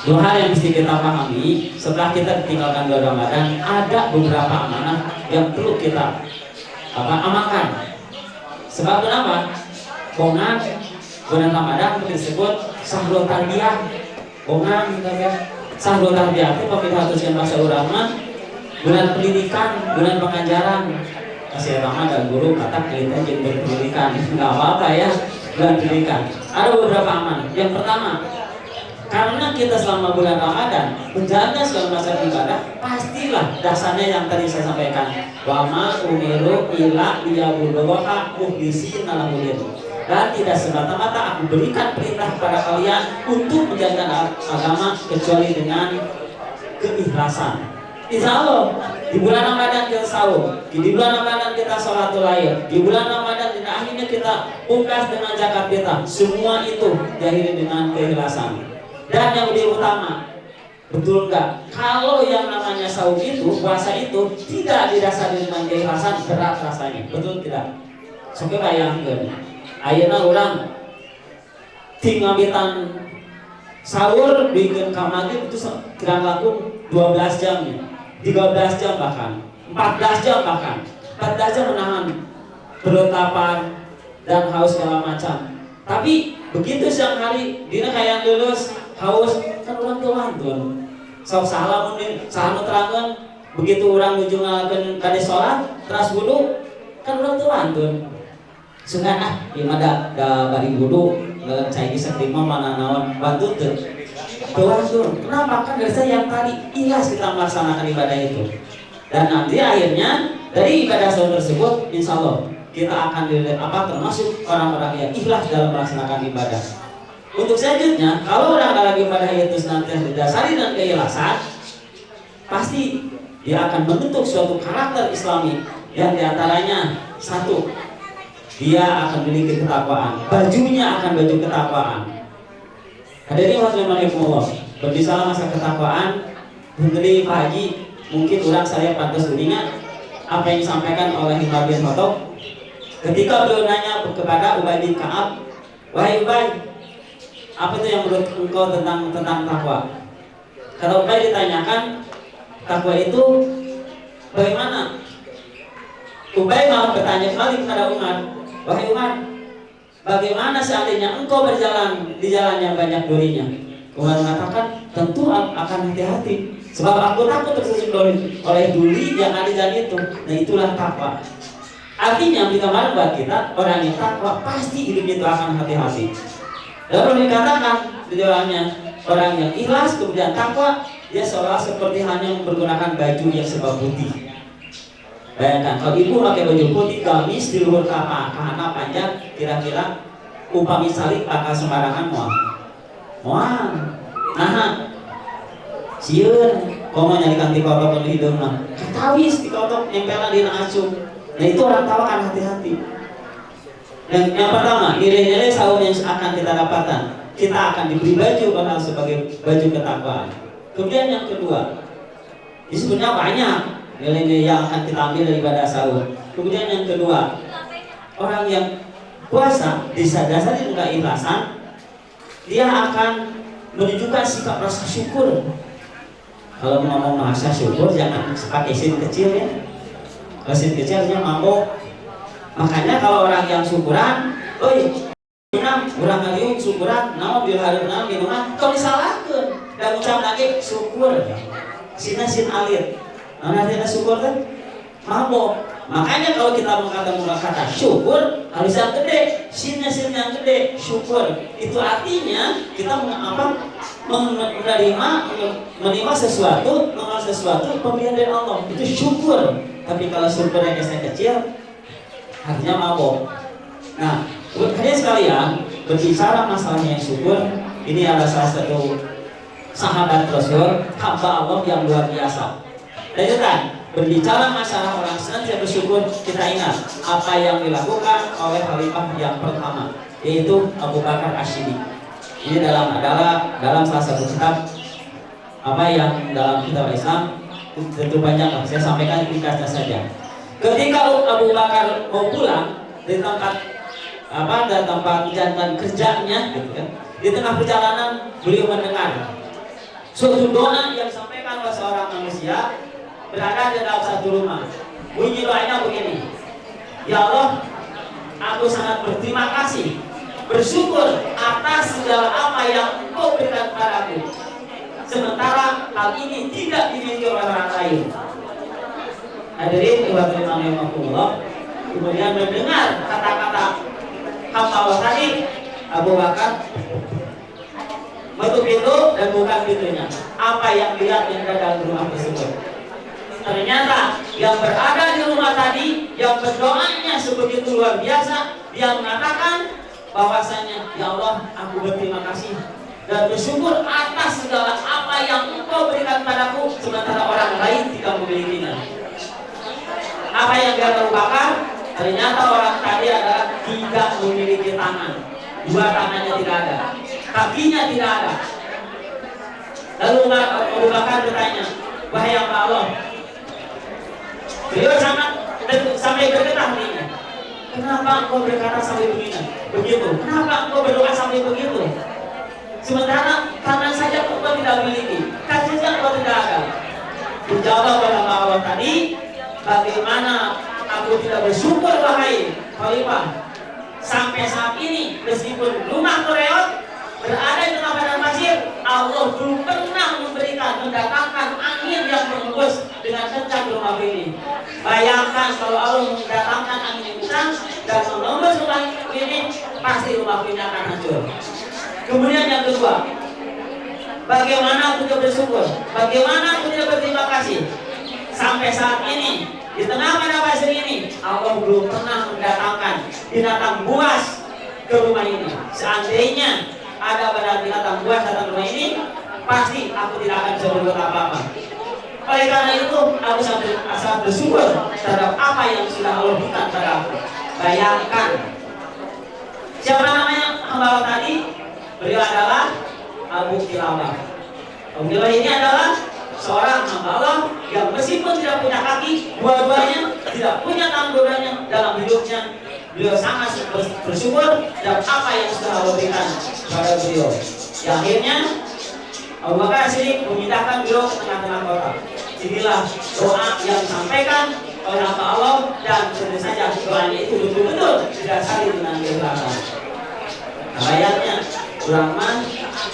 Dua hal yang mesti kita pahami setelah kita ditinggalkan bulan Ramadan, ada beberapa amanah yang perlu kita amalkan. Sebab kenapa? Bongan bulan Ramadan disebut sahrul tarbiyah. Bongan gitu ya. Sahrul tarbiyah itu pemilihan bahasa ulama, bulan pendidikan, bulan pengajaran. Masih ramah dan guru kata kita jadi berpendidikan, nggak apa-apa ya, bulan pendidikan. Ada beberapa amanah. Yang pertama, karena kita selama bulan Ramadan menjaga segala macam ibadah, pastilah dasarnya yang tadi saya sampaikan, wa ma umiru illa liya'budullaha mukhlishina lahud. Dan tidak semata-mata aku berikan perintah kepada kalian untuk menjalankan agama kecuali dengan keikhlasan. Insya Allah di bulan Ramadan kita sahur, di bulan Ramadan kita sholatul lail, di bulan Ramadan akhirnya kita pungkas dengan zakat fitrah. Semua itu diakhiri dengan keikhlasan. Dan yang lebih utama, betul nggak? Kalau yang namanya sahur itu, puasa itu tidak didasari dengan keikhlasan, berat rasanya, betul tidak? Sampai bayangkan, ayeuna orang tinggalan sahur bikin kamari itu kira laku 12 jam, 13 jam bahkan, 14 jam bahkan, 14 jam menahan perut lapar dan haus segala macam. Tapi begitu siang hari, dina kayak lulus haus kan orang tuan sok salah mungkin salah terangkan begitu orang menuju ngalakan kade sholat teras wudu kan orang tuan sungan gimana da bari wudu cai bisa terima mana naon bantu tuh kenapa kan dari saya yang tadi ikhlas kita melaksanakan ibadah itu, dan nanti akhirnya dari ibadah sahur tersebut insya Allah kita akan termasuk orang-orang yang ikhlas dalam melaksanakan ibadah. Untuk selanjutnya, kalau orang dalam ibadah itu senantiasa didasari dengan keikhlasan, pasti dia akan membentuk suatu karakter Islami yang diantaranya satu, dia akan memiliki ketakwaan, bajunya akan baju ketakwaan. Hadirin rahimakumullah, berbicara masa ketakwaan, mengenai Pak Haji, mungkin orang saya pantas ingat apa yang disampaikan oleh Imam bin Khattab ketika beliau nanya kepada Ubay bin Ka'ab, wahai Ubay, apa itu yang menurut engkau tentang takwa? Kalau Ubay ditanyakan takwa itu bagaimana, Ubay malah bertanya kembali kepada Umar, wahai Umar, bagaimana seandainya engkau berjalan di jalan yang banyak durinya? Umar mengatakan, tentu akan hati-hati, sebab aku takut tersusuk oleh duri yang ada di jalan itu. Nah itulah takwa. Artinya bila buat kita orang yang takwa pasti hidupnya itu akan hati-hati. Lalu dikatakan di dalamnya orang yang ikhlas kemudian takwa, dia seolah seperti hanya menggunakan baju yang serba putih. Bayangkan kalau ibu pakai baju putih gamis di luar kahana panjang, kira-kira upami salib pakai sembarangan mual. Nah, sieun komo nyarikan di kotok di hidung mah. Katawis di kotok nempel di acuh. Nah itu orang tahu kan hati-hati. Yang pertama, nilai-nilai sahur yang akan kita dapatkan, kita akan diberi baju bakal sebagai baju ketakwaan. Kemudian yang kedua, ini sebenarnya banyak nilai-nilai yang akan kita ambil dari ibadah sahur. Kemudian yang kedua, orang yang puasa disadari dengan ikhlasan, dia akan menunjukkan sikap rasa syukur. Kalau ngomong rasa syukur jangan pakai sin kecil ya. Kalau sin kecilnya mabok. Makanya kalau orang yang syukuran, orang ngaliung syukuran, naon dihareup naon minuman, kalau disalahkeun dan ucap lagi syukur. Sina sin alir. Artinya syukur kan mabok. Makanya kalau kita mengatakan kata syukur harus yang gede, sin yang gede, syukur. Itu artinya kita menerima sesuatu, mengenal sesuatu pemberian dari Allah. Itu syukur. Tapi kalau syukurnya kecil, artinya mabok. Nah, kalian sekalian berbicara masalahnya yang syukur, ini adalah salah satu sahabat Rasul, hamba Allah yang luar biasa. Dan juga berbicara masalah orang senantiasa bersyukur, kita ingat apa yang dilakukan oleh khalifah yang pertama, yaitu Abu Bakar As-Siddiq. Ini dalam salah satu kitab yang dalam kitab Islam tentu banyak, saya sampaikan ringkasnya saja. Ketika Abu Bakar mau pulang di tempat menjalankan kerjanya, gitu kan, di tengah perjalanan beliau mendengar Suatu doa yang disampaikan oleh seorang manusia berada di dalam satu rumah. Bunyi doanya begini, ya Allah, aku sangat berterima kasih, bersyukur atas segala apa yang Engkau berikan kepadaku, sementara hal ini tidak dimiliki oleh orang lain. Hadirin Allah, kemudian mendengar kata-kata hamba Allah tadi, Abu Bakar menutup pintu dan buka pintunya. Apa yang dilihat yang ada dalam rumah tersebut? Ternyata yang berada di rumah tadi, yang berdoanya sebegitu luar biasa, dia mengatakan bahwasanya, ya Allah, aku berterima kasih dan bersyukur atas segala apa yang Engkau berikan padaku, sementara orang lain tidak memilikinya. Apa yang dia terlupakan? Ternyata orang tadi adalah tidak memiliki tangan. Dua tangannya tidak ada, kakinya tidak ada. Lalu Abu Bakar bertanya, wahai hamba Allah, beliau sampai bergetar hatinya. Kenapa engkau berkata sampai begitu? Kenapa engkau berdoa sampai begitu? Sementara tangan saja engkau tidak miliki, kaki saja engkau tidak ada. Dijawab oleh hamba Allah tadi, bagaimana aku tidak bersyukur wahai Khalifah, sampai saat ini meskipun rumah Koreot berada di tengah padang pasir, Allah belum pernah mendatangkan angin yang berhembus dengan kencang ke rumah ini. Bayangkan kalau Allah mendatangkan angin yang kencang dan menembus rumah ini, pasti rumah ini akan hancur. Kemudian yang kedua, bagaimana aku tidak bersyukur, bagaimana aku tidak berterima kasih, sampai saat ini di tengah padang pasir ini Allah belum pernah mendatangkan binatang buas ke rumah ini. Seandainya ada binatang buas datang ke rumah ini, pasti aku tidak akan bisa berbuat apa-apa. Oleh karena itu, aku sangat bersyukur terhadap apa yang sudah Allah berikan pada aku. Bayangkan, siapa namanya hamba Allah tadi? Beliau adalah Abu Kilabah. Abu Kilabah ini adalah seorang hamba Allah yang meskipun tidak punya kaki dua-duanya, tidak punya tangan dua-duanya dalam hidupnya, beliau sangat bersyukur dan apa yang sudah Allah berikan kepada beliau. Yang akhirnya Abu Bakar Siddiq memindahkan beliau ke tengah-tengah kota. Inilah doa yang disampaikan oleh hamba Allah, dan tentu saja doanya itu betul-betul didasari dengan keikhlasan. Ayatnya ulama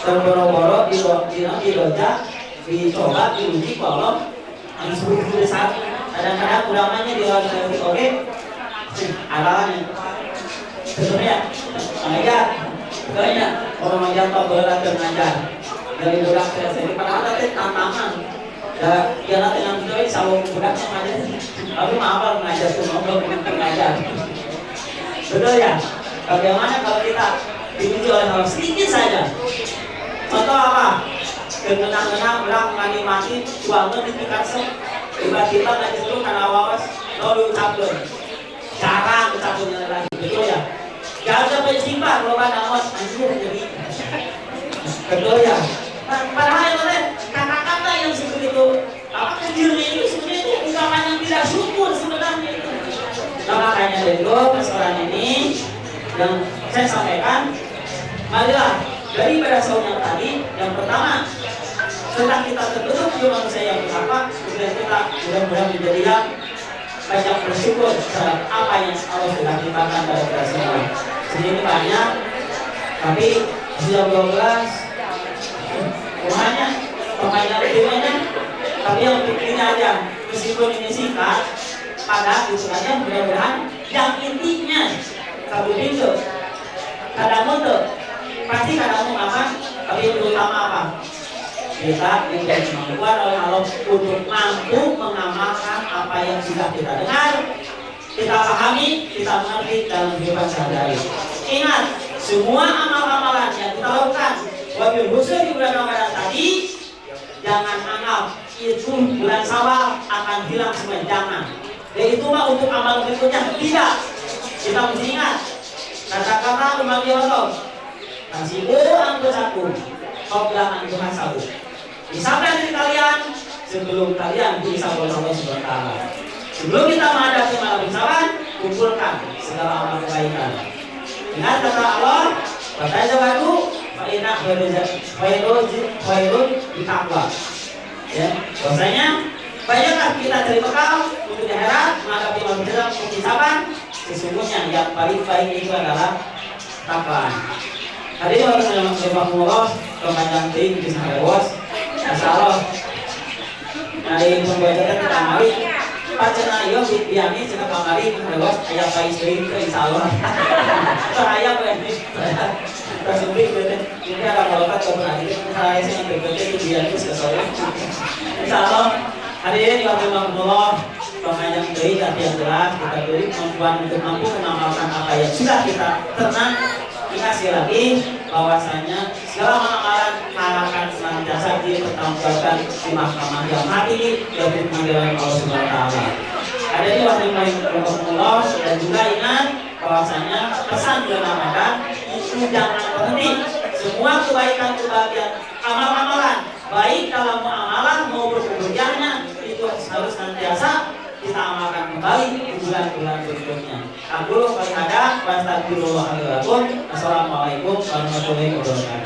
terboro-boro di doja dicoba diuji Allah yang disebut besar. Kadang-kadang ulamanya di luar dari oke alasannya sebenarnya mengajar banyak orang mengajar tak berat dan mengajar dari budak saya sendiri padahal tadi tantangan ya nanti yang itu selalu budaknya mengajar lalu maaf mengajar tuh mau mengajar betul ya. Bagaimana kalau kita diuji oleh hal sedikit saja? Contoh apa? Gengenang-genang orang mati uangnya dipikat tiba-tiba nggak disuruh karena awas lalu ucapkan jarang ucapkannya lagi, betul ya? Jangan sampai simpan kalau ada awas anjir jadi betul ya? Padahal yang lain kata-kata yang seperti itu apa kecilnya itu sebenarnya itu ungkapan yang tidak syukur sebenarnya itu. Nah makanya dari persoalan ini yang saya sampaikan, marilah daripada soal yang tadi, yang pertama setelah kita terbentuk jiwa manusia yang bertakwa, kemudian kita mudah-mudahan menjadi yang banyak bersyukur terhadap apa yang Allah sudah timpakan pada kita semua. Sedikit banyak, tapi sudah 12 rumahnya, permainan videonya, tapi yang ini aja, meskipun ini singkat, pada itu saja mudah-mudahan yang intinya satu pintu, kadang untuk pasti kadang apa, tapi yang terutama apa? Kita diberi kemampuan oleh Allah untuk mampu mengamalkan apa yang sudah kita dengar, kita pahami, kita mengerti dalam kehidupan sehari-hari. Ingat, semua amal-amalan yang kita lakukan, wabil khusus di bulan Ramadan tadi, jangan anggap itu bulan Syawal akan hilang semua, jangan. Dan itu mah untuk amal berikutnya, tidak. Kita mesti ingat kata-kata Imam Yohanes, "Kasibu angkusaku, qabla an tuhasabu." Disampaikan dari kalian sebelum kalian dihisab oleh Allah Subhanahu wa taala. Sebelum kita menghadapi malam hisab, kumpulkan segala amal kebaikan. Ingat kata Allah, "Fatazawwadu fa sabina khairun bitakwa. Ya, bahwasanya banyaklah kita cari bekal untuk di akhirat menghadapi manusia penghitapan. Sesungguhnya yang paling baik itu adalah takwa. Hadirin rahimakumullah, kepanjang ting di sana bos. Insyaallah dari pembaca kita mari pacana ieu biami cenah pamari bos aya pais deui insyaallah. Bahaya we. Tersebut ini ada melekat keberhadiran saya yang berikutnya itu biami sesuatu. Insyaallah hadirin rahimakumullah, kepanjang ting yang jelas kita beri kemampuan untuk mampu mengamalkan apa yang sudah kita tenang. Dikasih lagi bahwasanya segala amalan akan senantiasa dipertanggungjawabkan di mahkamah yang mati dari pengadilan Allah Subhanahu wa taala. Ada di waktu Allah dan juga ingat bahwasanya pesan bulan Ramadan itu jangan berhenti. Semua kebaikan-kebaikan amal-amalan baik dalam amalan maupun pekerjaannya itu harus senantiasa kita amalkan kembali di bulan-bulan berikutnya. Aku qali hada wa astagfirullahaladzim. Assalamualaikum warahmatullahi wabarakatuh.